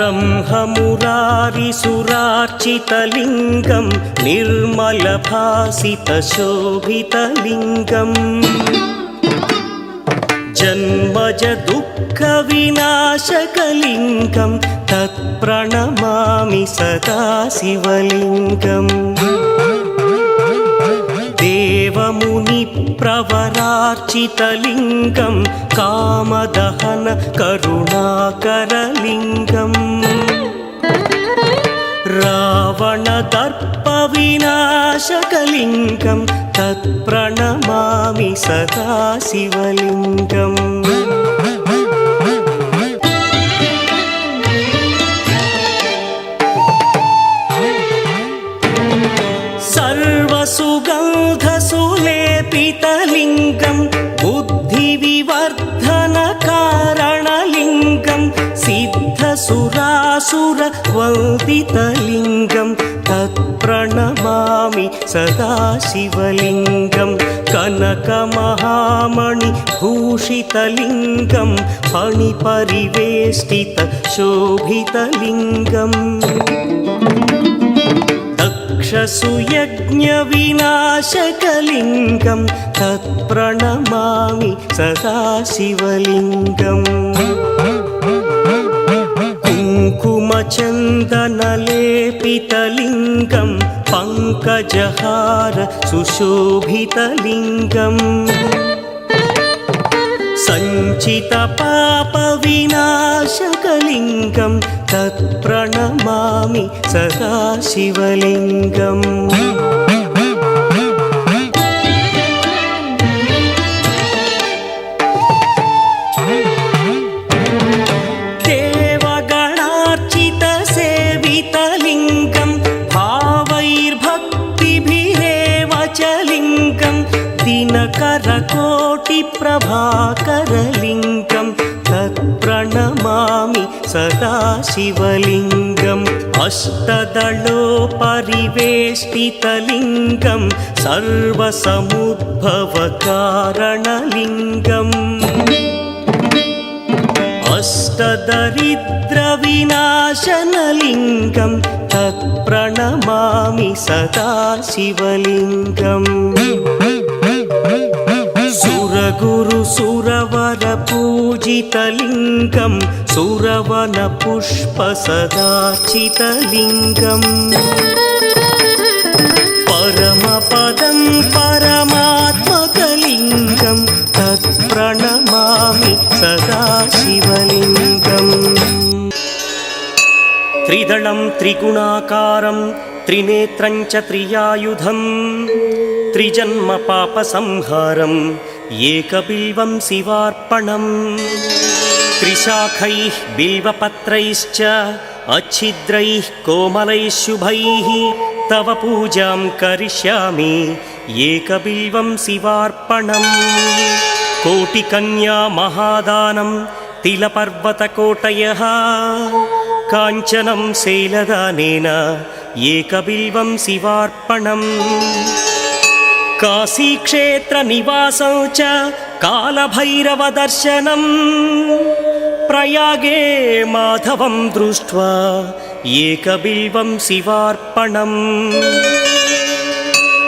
ब्रह्ममुरारिसुरार्चितलिङ्गं निर्मलभासितशोभितलिङ्गम् जन्मज दुःखविनाशकलिङ्गं तत्प्रणमामि सदा शिवलिङ्गम् देवमुनिप्रवरार्चितलिङ्गं कामदहन करुणाकरलिङ्गम् रावणदर्पविनाशकलिङ्गं तत्प्रणमामि सदा शिवलिङ्गम् सर्वसुगन्धसुलेपितलिङ्गं बुद्धिविवर्धनकारणलिङ्गं सिद्धसुरासुरवन्दितलिङ्गं तत्प्रणमामि सदा शिवलिङ्गं कनकमहामणिभूषितलिङ्गं फणिपरिवेष्टितशोभितलिङ्गम् दक्षसुयज्ञविनाशकलिङ्गं तत्प्रणमामि सदा शिवलिङ्गम् कुङ्कुमचन्दनलेपितलिङ्गं पङ्कजहार सुशोभितलिङ्गम् सञ्चितपापविनाशकलिङ्गं तत्प्रणमामि सदा शिवलिङ्गम् देवगणार्चितसेवितलिङ्गं भावैर्भक्तिभिरेव च लिङ्गं दिनकरकोटिप्रभाकरलिङ्गं तत्प्रणमामि सदा शिवलिङ्गम् अष्टदलोपरिवेष्टितलिङ्गं सर्वसमुद्भवकारणलिङ्गम् अष्टदरिद्रविनाशनलिङ्गं तत्प्रणमामि सदा शिवलिङ्गम् सुरगुरुसुरवरपूजितलिङ्गं सुरवनपुष्पसदार्चितलिङ्गम् परमपदं परमात्मकलिङ्गं तत्प्रणमामि सदा शिवलिङ्गम् त्रिदलं त्रिगुणाकारं त्रिनेत्रं च त्रियायुधं त्रिजन्मपापसंहारम् एकबिल्वं शिवार्पणम् त्रिशाखैः बिल्वपत्रैश्च अच्छिद्रैः कोमलैः शुभैः तव पूजां करिष्यामि एकबिल्वं शिवार्पणम् कोटिकन्या महादानं तिलपर्वतकोटयः काञ्चनं शैलदानेन एकबिल्वं शिवार्पणम् काशीक्षेत्रनिवासं च कालभैरवदर्शनं प्रयागे माधवं दृष्ट्वा एकबिल्वं शिवार्पणम्